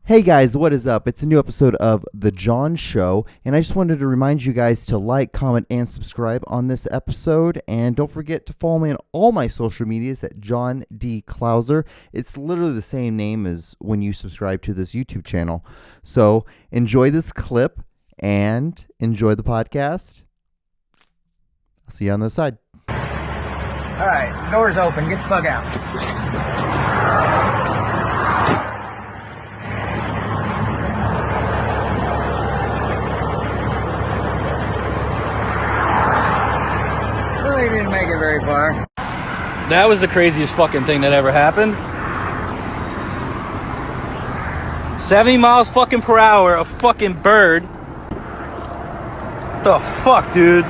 Hey guys, what is up? It's a new episode of The John Show, and I just wanted to remind you guys to like, comment, and subscribe on this episode. And don't forget to follow me on all my social medias at John D. Klauser. It's literally the same name as when you subscribe to this YouTube channel. So enjoy this clip and enjoy the podcast. I'll see you on the side. All right, door's open. Get the fuck out. Really didn't make it very far. That was the craziest fucking thing that ever happened. 70 miles fucking per hour, a fucking bird. What the fuck, dude?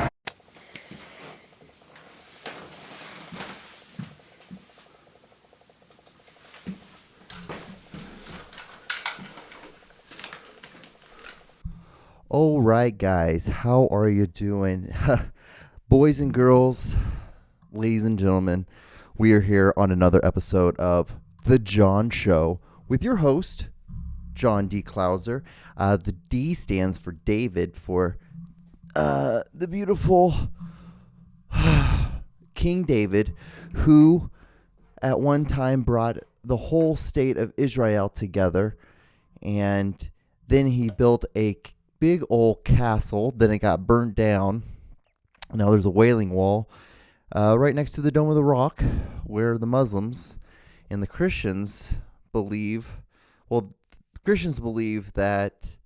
All right, guys, how are you doing? Boys and girls, ladies and gentlemen, we are here on another episode of The John Show with your host, John D. Klauser. The D stands for David, for the beautiful King David, who at one time brought the whole state of Israel together, and then he built a big old castle. Then it got burnt down. Now there's a Wailing Wall right next to the Dome of the Rock, where the Muslims and the Christians believe, that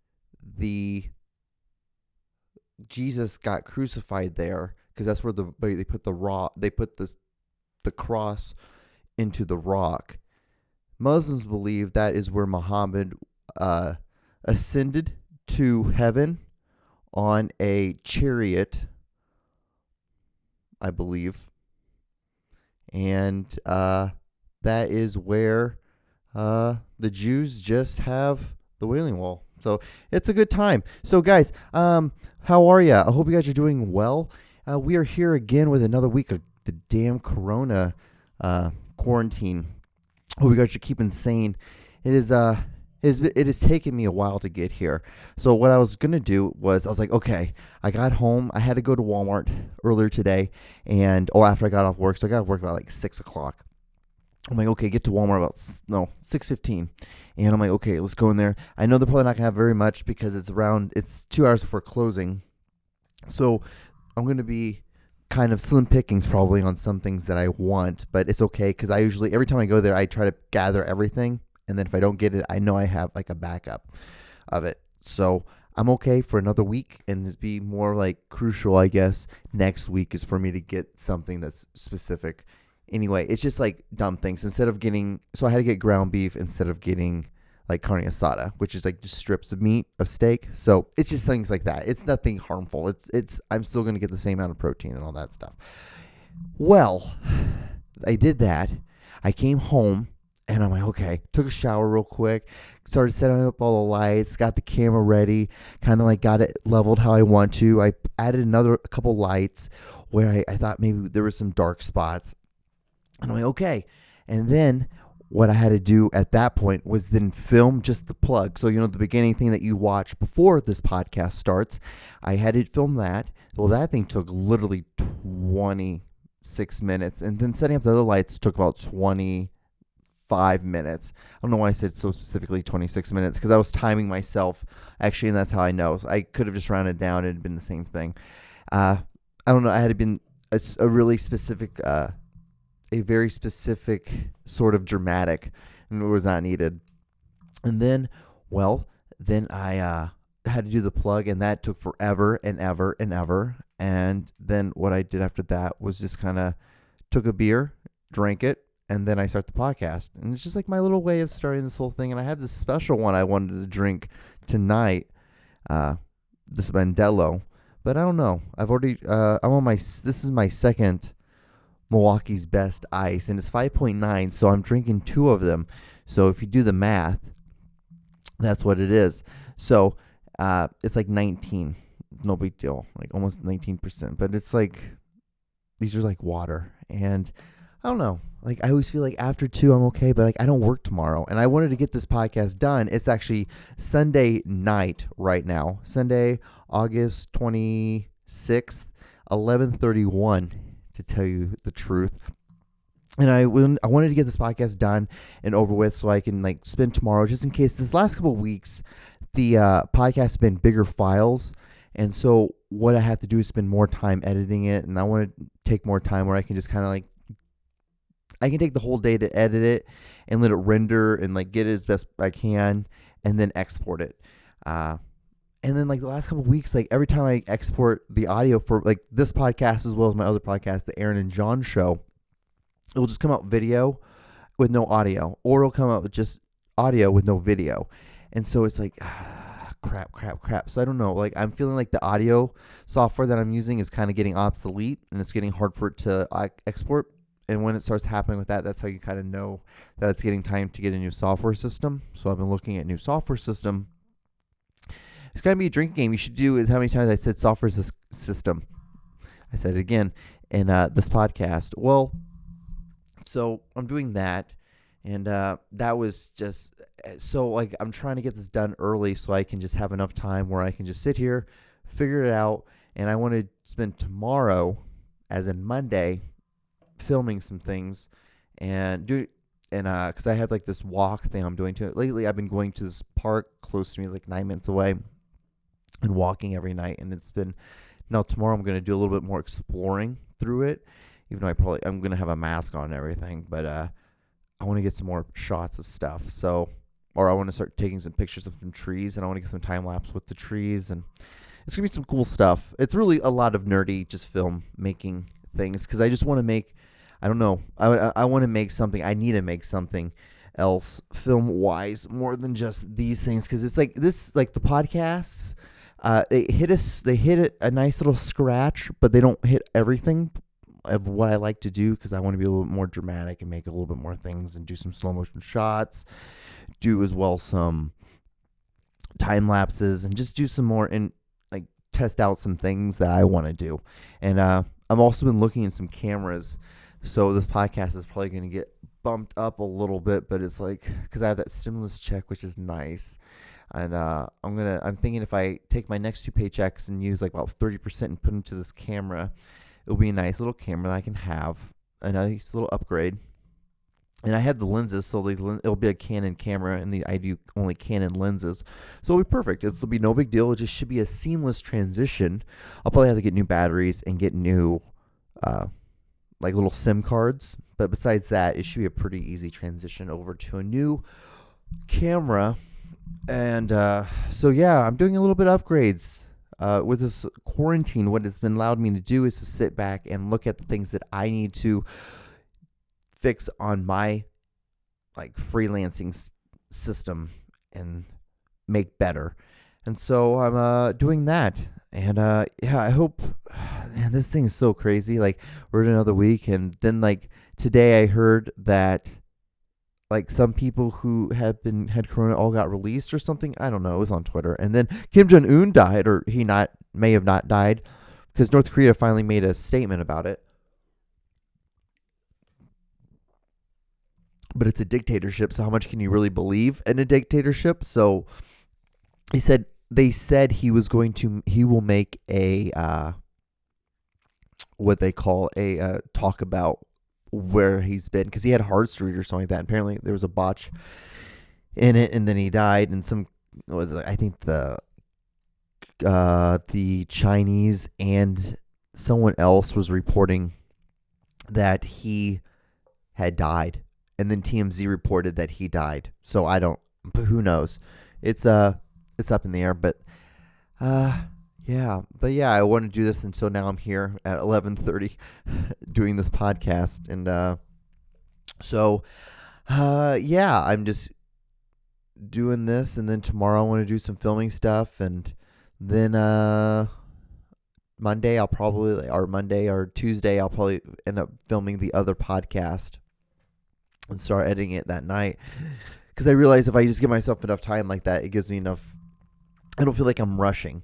Jesus got crucified there, because that's where they put the cross into the rock. Muslims believe that is where Muhammad ascended to heaven on a chariot, I believe, and that is where the Jews just have the Wailing Wall. So it's a good time. So guys, how are you? I hope you guys are doing well. We are here again with another week of the damn Corona quarantine. Hope you guys are keeping sane. It has taken me a while to get here. So what I was going to do was, I was like, okay, I got home. I had to go to Walmart earlier today, after I got off work. So I got off work about like 6 o'clock. I'm like, okay, get to Walmart about 6:15. And I'm like, okay, let's go in there. I know they're probably not going to have very much because it's 2 hours before closing. So I'm going to be kind of slim pickings probably on some things that I want, but it's okay because every time I go there, I try to gather everything. And then if I don't get it, I know I have like a backup of it. So I'm okay for another week, and it'd be more like crucial, I guess, next week is for me to get something that's specific. Anyway, it's just like dumb things. So I had to get ground beef instead of getting like carne asada, which is like just strips of meat, of steak. So it's just things like that. It's nothing harmful. I'm still going to get the same amount of protein and all that stuff. Well, I did that. I came home. And I'm like, okay, took a shower real quick, started setting up all the lights, got the camera ready, kind of like got it leveled how I want to. I added a couple lights where I thought maybe there were some dark spots. And I'm like, okay. And then what I had to do at that point was then film just the plug. So, the beginning thing that you watch before this podcast starts, I had to film that. Well, that thing took literally 26 minutes. And then setting up the other lights took about 25 minutes. I don't know why I said so specifically 26 minutes, because I was timing myself actually, and that's how I know. So I could have just rounded down and it'd been the same thing. I don't know. I had been a really specific, a very specific sort of dramatic, and it was not needed. And then I had to do the plug, and that took forever and ever and ever. And then what I did after that was just kind of took a beer, drank it, and then I start the podcast. And it's just like my little way of starting this whole thing. And I have this special one I wanted to drink tonight, this Mandello. But I don't know. I've already, this is my second Milwaukee's Best Ice. And it's 5.9, so I'm drinking 2 of them. So if you do the math, that's what it is. So it's like 19. No big deal. Like almost 19%. But it's like, these are like water. And I don't know. Like, I always feel like after 2, I'm okay, but like, I don't work tomorrow. And I wanted to get this podcast done. It's actually Sunday night right now. Sunday, August 26th, 11:31, to tell you the truth. And I wanted to get this podcast done and over with so I can like spend tomorrow, just in case this last couple of weeks, the podcast has been bigger files. And so what I have to do is spend more time editing it. And I want to take more time where I can just kind of like, I can take the whole day to edit it and let it render and like get it as best I can and then export it. And then like the last couple of weeks, like every time I export the audio for like this podcast as well as my other podcast, the Aaron and John Show, it'll just come out video with no audio, or it'll come out with just audio with no video. And so it's like, crap. So I don't know. Like, I'm feeling like the audio software that I'm using is kind of getting obsolete and it's getting hard for it to export. And when it starts happening with that, that's how you kind of know that it's getting time to get a new software system. So I've been looking at new software system. It's going to be a drinking game. You should do is how many times I said software system. I said it again in this podcast. Well, so I'm doing that. And that was just so like I'm trying to get this done early so I can just have enough time where I can just sit here, figure it out. And I want to spend tomorrow, as in Monday, filming some things and because I have like this walk thing I'm doing to it. Lately I've been going to this park close to me, like 9 minutes away, and walking every night. And it's been, now tomorrow I'm going to do a little bit more exploring through it, even though I'm going to have a mask on and everything, but I want to get some more shots of stuff. So, or I want to start taking some pictures of some trees, and I want to get some time lapse with the trees, and it's going to be some cool stuff. It's really a lot of nerdy just film making things, because I just want to make, I don't know, I want to make something. I need to make something else film wise more than just these things, because it's like this, like the podcasts, they hit a nice little scratch, but they don't hit everything of what I like to do, because I want to be a little bit more dramatic and make a little bit more things and do some slow motion shots, do as well some time lapses, and just do some more and like test out some things that I want to do. And I've also been looking at some cameras, so this podcast is probably going to get bumped up a little bit, but it's like because I have that stimulus check, which is nice. And I'm thinking if I take my next 2 paychecks and use like about 30% and put into this camera, it'll be a nice little camera that I can have, a nice little upgrade. And I had the lenses, so it'll be a Canon camera, and I do only Canon lenses, so it'll be perfect. It'll be no big deal. It just should be a seamless transition. I'll probably have to get new batteries and get new, like little SIM cards. But besides that, it should be a pretty easy transition over to a new camera. And so yeah, I'm doing a little bit of upgrades. With this quarantine, what it's been allowed me to do is to sit back and look at the things that I need to fix on my like freelancing system and make better. And so I'm doing that. And yeah, I hope, man, this thing is so crazy. Like, we're in another week, and then like today I heard that like some people who had corona all got released or something. I don't know. It was on Twitter. And then Kim Jong-un died, or may have not died, because North Korea finally made a statement about it. But it's a dictatorship, so how much can you really believe in a dictatorship? So they said he will make a what they call a talk about where he's been, because he had heart surgery or something like that. Apparently there was a botch in it, and then he died. And I think the Chinese and someone else was reporting that he had died, and then TMZ reported that he died. So but who knows? It's up in the air, but yeah, I want to do this, and so now I'm here at 11:30 doing this podcast, and yeah, I'm just doing this, and then tomorrow I want to do some filming stuff, and then Monday or Tuesday I'll probably end up filming the other podcast and start editing it that night, because I realize if I just give myself enough time like that, it gives me enough. I don't feel like I'm rushing.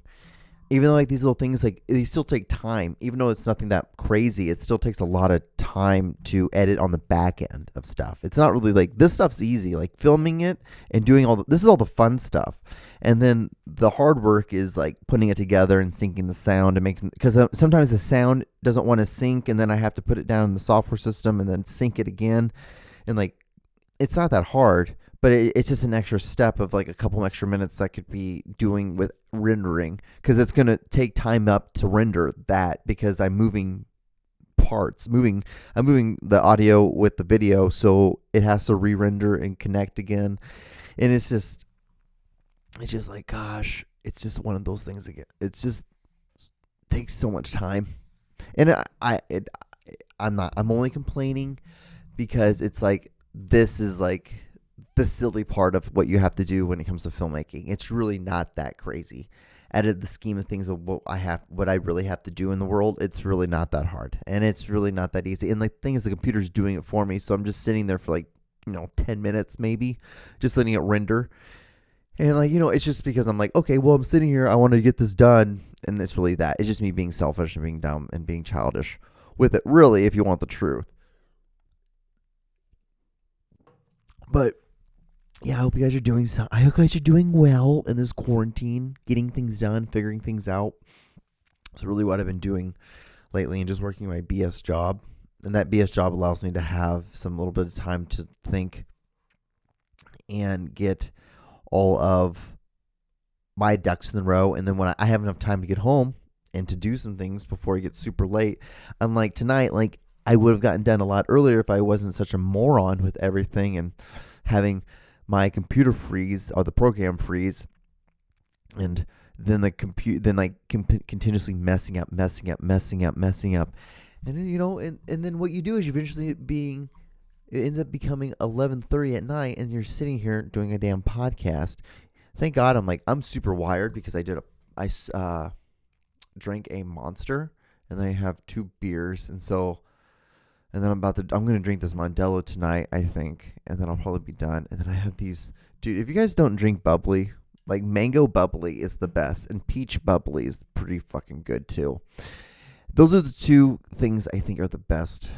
even though like these little things, like they still take time, even though it's nothing that crazy, it still takes a lot of time to edit on the back end of stuff. It's not really like this stuff's easy, like filming it and doing this is all the fun stuff. And then the hard work is like putting it together and syncing the sound and making, because sometimes the sound doesn't want to sync and then I have to put it down in the software system and then sync it again. And like, it's not that hard, but it's just an extra step of like a couple extra minutes that I could be doing with rendering, because it's going to take time up to render that, because I'm moving parts, I'm moving the audio with the video, so it has to re-render and connect again. And it's just like, gosh, it's just one of those things again. It's just takes so much time. And I'm only complaining because it's like, this is like the silly part of what you have to do when it comes to filmmaking. It's really not that crazy. Out of the scheme of things of what I really have to do in the world, it's really not that hard. And it's really not that easy. And the thing is, the computer's doing it for me. So I'm just sitting there for like, 10 minutes maybe, just letting it render. And like, it's just because I'm like, okay, well, I'm sitting here, I want to get this done. And it's really that. It's just me being selfish and being dumb and being childish with it, really, if you want the truth. But yeah, I hope you guys are doing well in this quarantine, getting things done, figuring things out. It's really what I've been doing lately, and just working my BS job. And that BS job allows me to have some little bit of time to think and get all of my ducks in a row. And then when I have enough time to get home and to do some things before it gets super late, unlike tonight, like I would have gotten done a lot earlier if I wasn't such a moron with everything and having my computer freeze or the program freeze, and then the continuously messing up, and then and then what you do is you eventually it ends up becoming 11:30 at night, and you're sitting here doing a damn podcast. Thank God I'm super wired, because I drank a Monster, and I have 2 beers, and then I'm going to drink this Modelo tonight, I think, and then I'll probably be done. And then I have these, dude, if you guys don't drink bubbly, like mango bubbly is the best, and peach bubbly is pretty fucking good too. Those are the 2 things I think are the best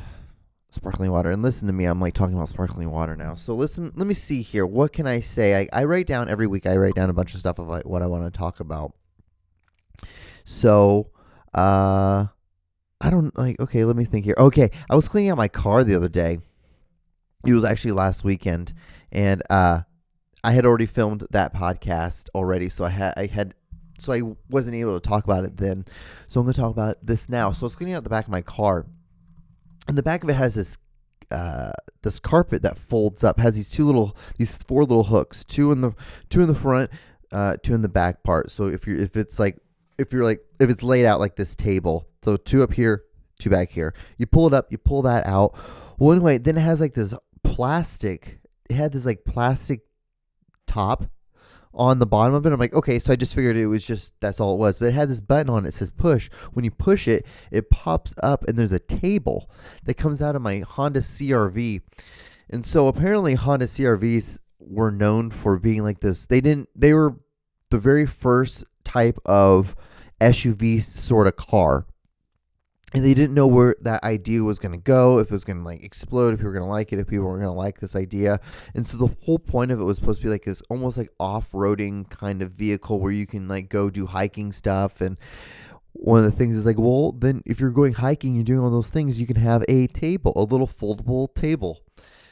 sparkling water. And listen to me, I'm like talking about sparkling water now. So listen, let me see here. What can I say? I write down every week, I write down a bunch of stuff of like what I want to talk about. So, I don't okay, let me think here. Okay, I was cleaning out my car the other day. It was actually last weekend, and I had already filmed that podcast already, so I wasn't able to talk about it then. So I'm going to talk about this now. So I was cleaning out the back of my car, and the back of it has this carpet that folds up. Has these 4 little hooks, 2 in the front, 2 in the back part. So if it's laid out like this table, so 2 up here, 2 back here, you pull it up, you pull that out. Well, anyway, then it has like this plastic. It had this like plastic top on the bottom of it. I'm like, okay, so I just figured it was that's all it was. But it had this button on it that says push. When you push it, it pops up, and there's a table that comes out of my Honda CRV. And so apparently Honda CRVs were known for being like this. They were the very first type of SUV sort of car. And they didn't know where that idea was going to go, if it was going to like explode, if people were going to like it, if people were going to like this idea. And so the whole point of it was supposed to be like this almost like off-roading kind of vehicle where you can like go do hiking stuff. And one of the things is like, well, then if you're going hiking, you're doing all those things, you can have a little foldable table.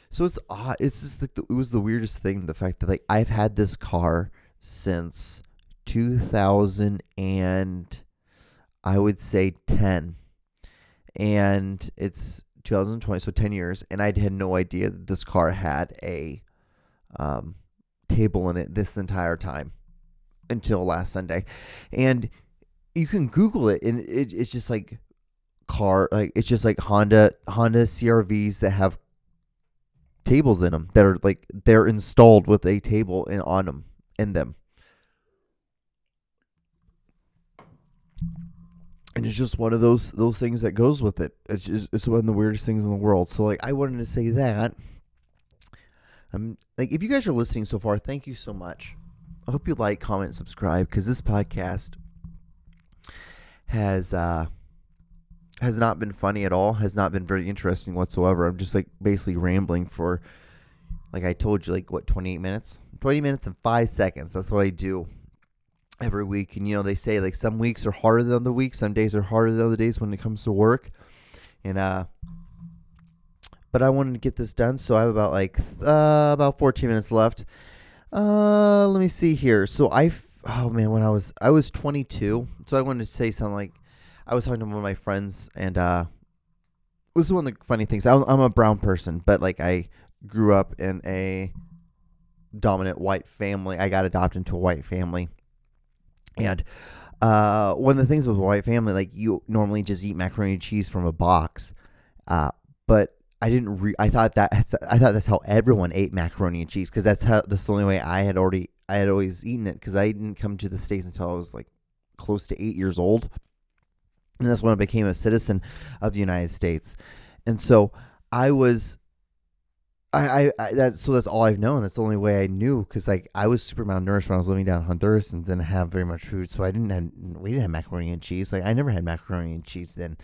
So it's odd. It's just like it was the weirdest thing, the fact that like I've had this car since 2000 and I would say 10. And it's 2020, so 10 years, and I had no idea that this car had a table in it this entire time until last Sunday. And you can Google it, and it's just like it's just like Honda CRVs that have tables in them that are like they're installed with a table on them in them. And it's just one of those things that goes with it. It's one of the weirdest things in the world. So like I wanted to say that. Like if you guys are listening so far, thank you so much. I hope you like, comment, subscribe, because this podcast has not been funny at all, has not been very interesting whatsoever. I'm just like basically rambling for, like I told you, like what, 28 minutes? 20 minutes and 5 seconds. That's what I do every week. And they say like some weeks are harder than other weeks, some days are harder than other days when it comes to work. And but I wanted to get this done, so I have about 14 minutes left. Let me see here. So oh man, when I was 22, so I wanted to say something like, I was talking to one of my friends, and this is one of the funny things. I'm a brown person, but like I grew up in a dominant white family. I got adopted into a white family, and one of the things with a white family, like you normally just eat macaroni and cheese from a box, but I didn't. I thought that's how everyone ate macaroni and cheese, because that's the only way I had always eaten it, because I didn't come to the States until I was like close to 8 years old. And that's when I became a citizen of the United States. And so I was, that's all I've known. That's the only way I knew, because like I was super malnourished when I was living down in Honduras and didn't have very much food. So we didn't have macaroni and cheese. Like I never had macaroni and cheese then.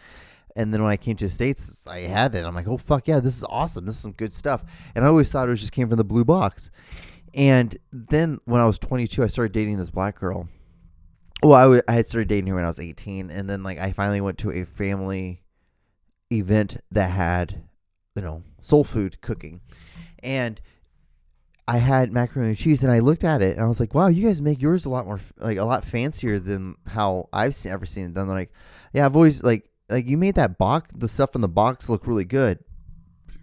And then when I came to the States, I had it. I'm like, oh fuck yeah, this is awesome. This is some good stuff. And I always thought it just came from the blue box. And then when I was 22, I started dating this black girl. Well, I had started dating her when I was 18, and then like I finally went to a family event that had, soul food cooking, and I had macaroni and cheese, and I looked at it and I was like, wow, you guys make yours a lot more a lot fancier than how ever seen it done. They're like, yeah, I've always like you made the stuff in the box look really good.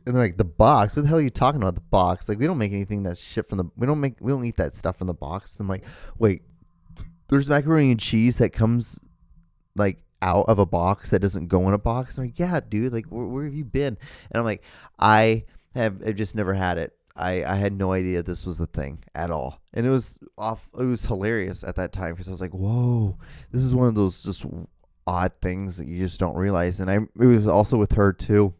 And they're like, the box? What the hell are you talking about? The box? Like we don't make anything that's shit from we don't eat that stuff in the box. And I'm like, wait. There's macaroni and cheese that comes like out of a box that doesn't go in a box. I'm like, yeah, dude, like where have you been? And I'm like, I've just never had it. I had no idea this was the thing at all. And it was hilarious at that time, because I was like, whoa, this is one of those just odd things that you just don't realize. And it was also with her too.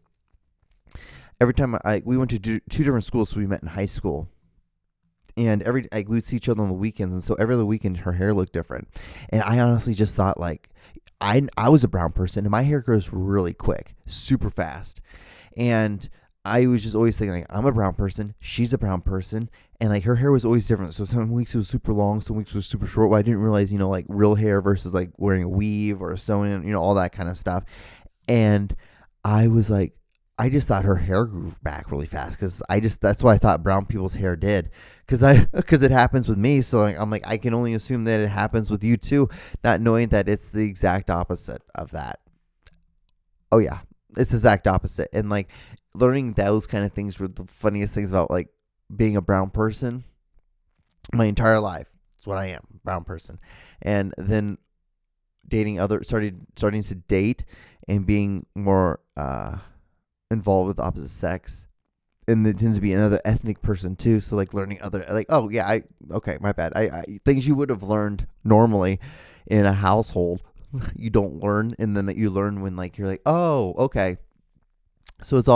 Every time we went to two different schools, so we met in high school. And we would see each other on the weekends, and so every other weekend her hair looked different. And I honestly just thought like I was a brown person, and my hair grows really quick, super fast. And I was just always thinking like, I'm a brown person, she's a brown person, and like her hair was always different. So some weeks it was super long, some weeks it was super short. Well, I didn't realize, like real hair versus like wearing a weave or a sew-in, all that kind of stuff. And I was like, I just thought her hair grew back really fast, because that's what I thought brown people's hair did, because it happens with me. So like, I'm like, I can only assume that it happens with you too, not knowing that it's the exact opposite of that. Oh yeah, it's the exact opposite. And like learning those kind of things were the funniest things about like being a brown person my entire life. That's what I am, brown person. And then starting to date and being more involved with the opposite sex, and it tends to be another ethnic person too. So like learning other, like, oh yeah, okay, my bad. I things you would have learned normally in a household, you don't learn, and then you learn when like you're like, oh, okay. So it's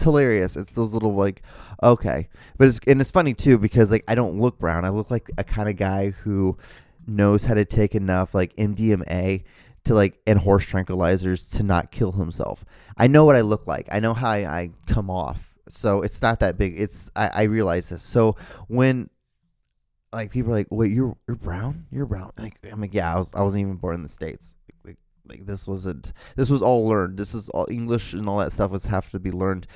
hilarious. It's those little like, okay, but it's funny too, because like I don't look brown. I look like a kind of guy who knows how to take enough like MDMA to like and horse tranquilizers to not kill himself. I know what I look like. I know how I come off. So it's not that big. I realize this. So when like people are like, wait, you're brown? You're brown? Like I'm like, yeah, I wasn't even born in the States. Like this was all learned. This is all English, and all that stuff have to be learned.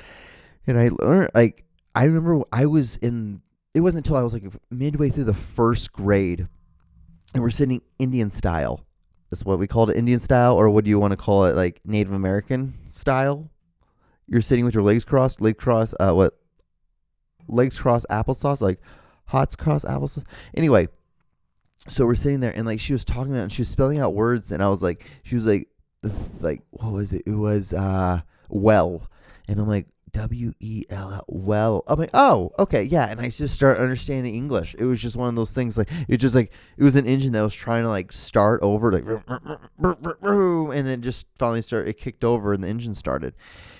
And I learned, like, I remember it wasn't until I was like midway through the first grade, and we're sitting Indian style. That's what we called it, Indian style, or what do you want to call it, like Native American style? You're sitting with your legs crossed, legs crossed applesauce, like hot cross applesauce. Anyway, so we're sitting there, and like she was talking about, and she was spelling out words, and I was like, she was like what was it? It was well, and I'm like, WEL, well. I'm like, oh, okay, yeah. And I just started understanding English. It was just one of those things, like it was an engine that was trying to like start over, like, and then just finally it kicked over, and the engine started.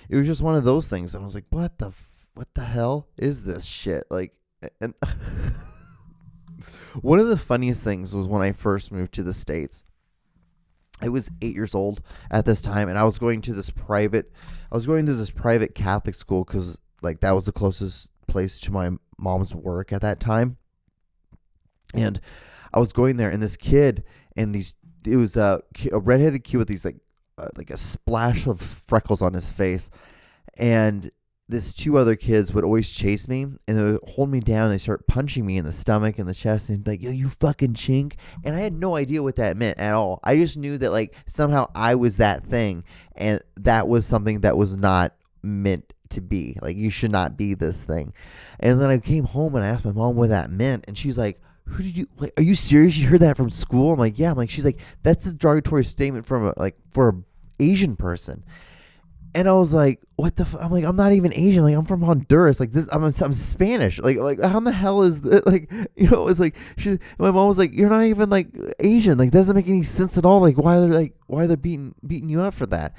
It was just one of those things, and I was like, what the hell is this shit? Like, and one of the funniest things was when I first moved to the States. I was 8 years old at this time, and I was going to this private. I was going to this private Catholic school because like that was the closest place to my mom's work at that time, and I was going there, and this kid and these it was a redheaded kid with these like a splash of freckles on his face, and this two other kids would always chase me and they would hold me down and they start punching me in the stomach and the chest and like, yo, you fucking chink. And I had no idea what that meant at all. I just knew that like somehow I was that thing and that was something that was not meant to be. Like you should not be this thing. And then I came home and I asked my mom what that meant and she's like, who did you like? Are you serious? You heard that from school? I'm like, yeah. I'm like, she's like, that's a derogatory statement from for a Asian person. And I was like, "What the?" I'm like, "I'm not even Asian. Like, I'm from Honduras. Like this, I'm Spanish. Like, how in the hell is that? Like, it's like my mom was like, "You're not even like Asian. Like, doesn't make any sense at all. Like, why they're beating you up for that?"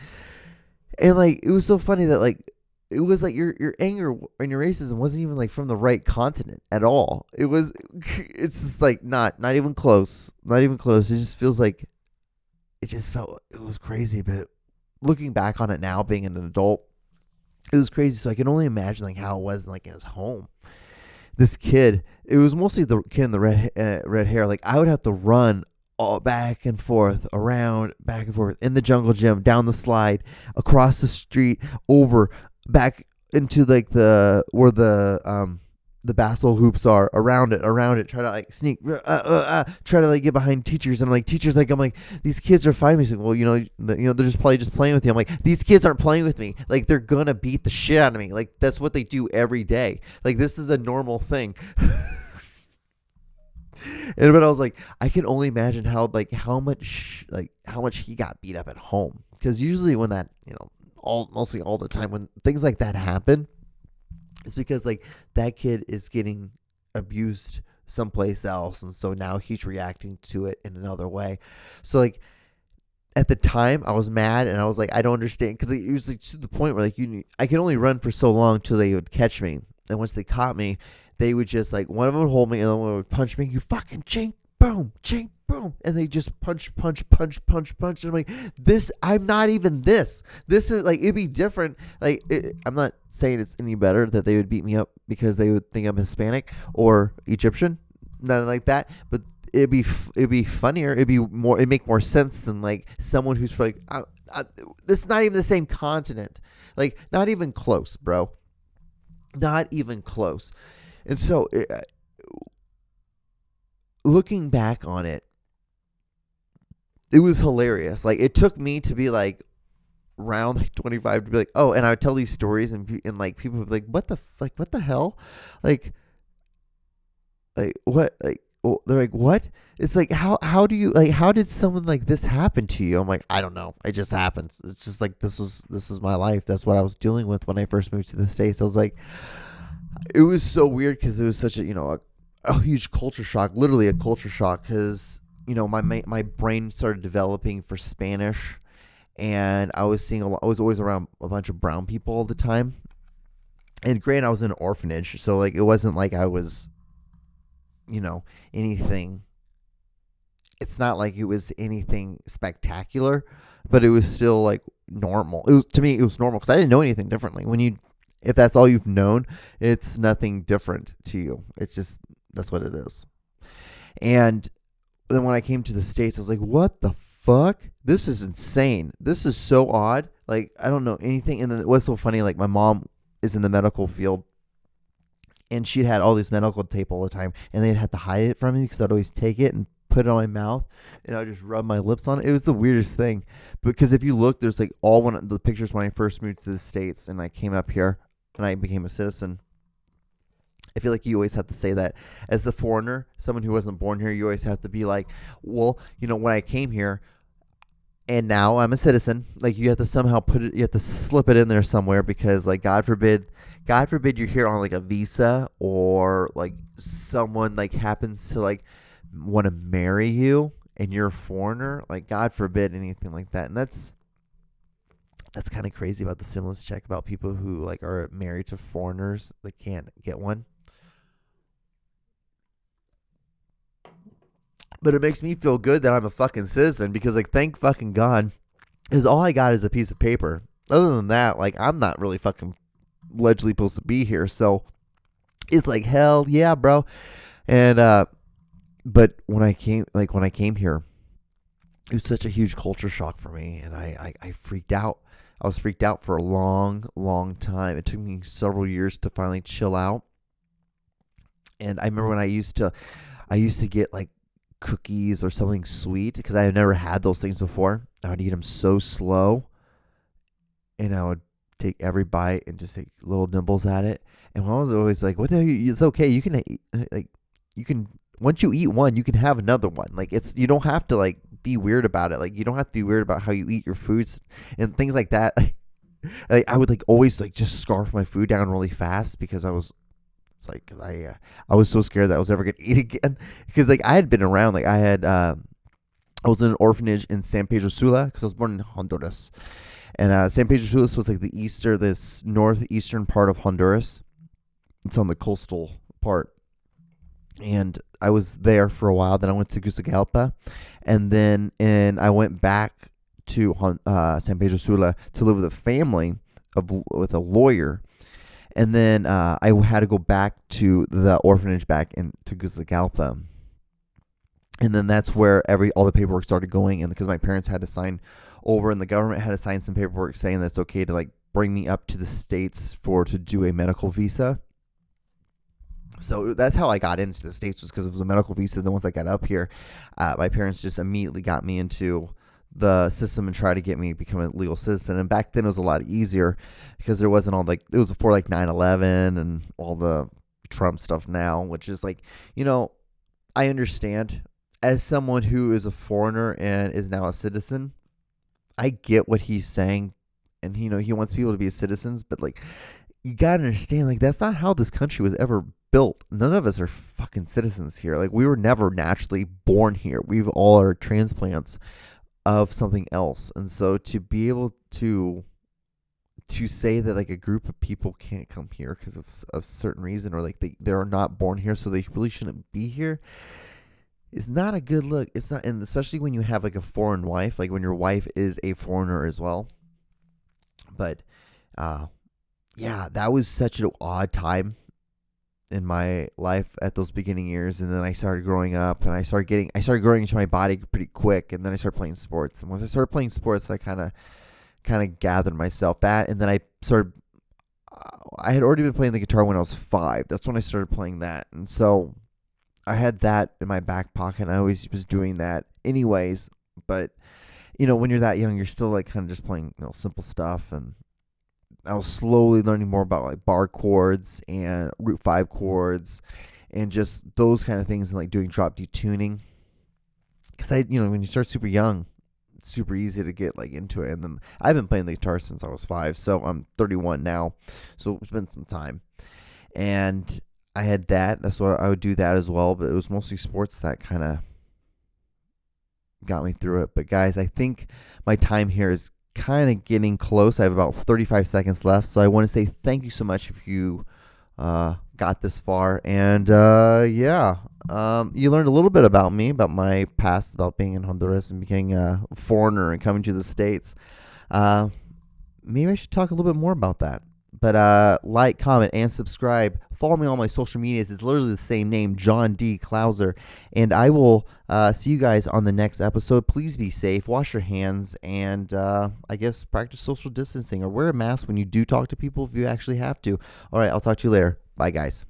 And like, it was so funny that like, it was like your anger and your racism wasn't even like from the right continent at all. It's just like not even close. Not even close. It just feels like, it just felt it was crazy, but looking back on it now, being an adult, it was crazy. So I can only imagine like how it was like in his home. This kid, it was mostly the kid in the red hair. Like I would have to run all back and forth, around, back and forth in the jungle gym, down the slide, across the street, over, back into like the basketball hoops are, around it, try to like sneak, try to like get behind teachers, and like teachers, like I'm like, these kids are fighting me. So, well, they're just probably just playing with you. I'm like, these kids aren't playing with me. Like they're gonna beat the shit out of me. Like that's what they do every day. Like this is a normal thing. And but I was like, I can only imagine how much he got beat up at home. Because usually when that mostly all the time when things like that happen, it's because like that kid is getting abused someplace else, and so now he's reacting to it in another way. So like at the time, I was mad, and I was like, I don't understand, because it was like to the point where like I could only run for so long till they would catch me, and once they caught me, they would just like one of them would hold me, and the other one would punch me. You fucking chink, boom, chink, boom, and they just punch. And I'm like, I'm not even this. This is like, it'd be different. Like, I'm not saying it's any better that they would beat me up because they would think I'm Hispanic or Egyptian, nothing like that. But it'd be funnier. It'd make more sense than like someone who's like, this is not even the same continent. Like, not even close, bro. Not even close. And so, looking back on it, it was hilarious. Like, it took me to be like around like 25 to be like, oh, and I would tell these stories, and like people would be like, what the hell, like what, like, oh, they're like, what? It's like, how do you, like, how did someone like this happen to you? I'm like, I don't know. It just happens. It's just like, this was my life. That's what I was dealing with when I first moved to the States. I was like, it was so weird because it was such a huge culture shock, literally a culture shock, because my brain started developing for Spanish, and I was always around a bunch of brown people all the time. And granted, I was in an orphanage, so like it wasn't like I was, anything. It's not like it was anything spectacular, but it was still like normal. To me, it was normal because I didn't know anything differently. If that's all you've known, it's nothing different to you. It's just, that's what it is. And then when I came to the States, I was like, what the fuck? This is insane. This is so odd. Like, I don't know anything. And then it was so funny. Like, my mom is in the medical field, and she'd had all this medical tape all the time, and they'd have to hide it from me because I'd always take it and put it on my mouth, and I'd just rub my lips on it. It was the weirdest thing. Because if you look, there's like all one of the pictures when I first moved to the States and I came up here and I became a citizen. I feel like you always have to say that as a foreigner, someone who wasn't born here. You always have to be like, well, when I came here and now I'm a citizen, like you have to somehow you have to slip it in there somewhere, because like God forbid you're here on like a visa, or like someone like happens to like want to marry you and you're a foreigner. Like, God forbid anything like that. And that's kind of crazy about the stimulus check, about people who like are married to foreigners that can't get one. But it makes me feel good that I'm a fucking citizen because, like, thank fucking God, is all I got is a piece of paper. Other than that, like, I'm not really fucking allegedly supposed to be here. So it's like, hell yeah, bro. And but when I came here, it was such a huge culture shock for me, and I freaked out. I was freaked out for a long, long time. It took me several years to finally chill out. And I remember when I used to get like cookies or something sweet because I had never had those things before. I would eat them so slow, and I would take every bite and just take little nibbles at it. And I was always like, "What the hell? It's okay. You can like, you can once you eat one, you can have another one. Like it's you don't have to like be weird about it. Like you don't have to be weird about how you eat your foods and things like that." Like, I would like always like just scarf my food down really fast because I was it's like I was so scared that I was ever gonna eat again because like I had been around like I was in an orphanage in San Pedro Sula because I was born in Honduras, and San Pedro Sula was like this northeastern part of Honduras. It's on the coastal part, and I was there for a while. Then I went to Gusagalpa, and I went back to San Pedro Sula to live with a family with a lawyer. And then I had to go back to the orphanage back in to Gusagalpa. And then that's where all the paperwork started going. And because my parents had to sign over and the government had to sign some paperwork saying that it's okay to like bring me up to the States to do a medical visa. So that's how I got into the States was because it was a medical visa. Then once I got up here, my parents just immediately got me into the system and tried to get me to become a legal citizen. And back then it was a lot easier because there wasn't all like, it was before like 9/11 and all the Trump stuff now, which is like, I understand as someone who is a foreigner and is now a citizen, I get what he's saying. And, he wants people to be citizens, but like, you got to understand, like, that's not how this country was ever built. None of us are fucking citizens here. Like, we were never naturally born here. We've all are transplants of something else. And so to be able to say that like a group of people can't come here because of a certain reason, or like they're not born here so they really shouldn't be here, is not a good look. It's not, and especially when you have like a foreign wife, like when your wife is a foreigner as well. But yeah, that was such an odd time in my life at those beginning years. And then I started growing up, and I started growing into my body pretty quick. And then I started playing sports. And once I started playing sports, I kind of gathered myself that. And then I had already been playing the guitar when I was 5. That's when I started playing that. And so I had that in my back pocket. And I always was doing that anyways. But, when you're that young, you're still like kind of just playing, simple stuff. And I was slowly learning more about like bar chords and root 5 chords and just those kind of things, and like doing drop D tuning. Because when you start super young, it's super easy to get like into it. And then I've been playing the guitar since I was 5, so I'm 31 now. So it's been some time. And I had that. That's what I would do that as well. But it was mostly sports that kind of got me through it. But guys, I think my time here is kind of getting close. I have about 35 seconds left, so I want to say thank you so much if you got this far. And yeah, you learned a little bit about me, about my past, about being in Honduras and becoming a foreigner and coming to the States. Maybe I should talk a little bit more about that. But like, comment, and subscribe. Follow me on my social medias. It's literally the same name, John D. Clouser. And I will see you guys on the next episode. Please be safe. Wash your hands. And I guess practice social distancing, or wear a mask when you do talk to people if you actually have to. All right, I'll talk to you later. Bye, guys.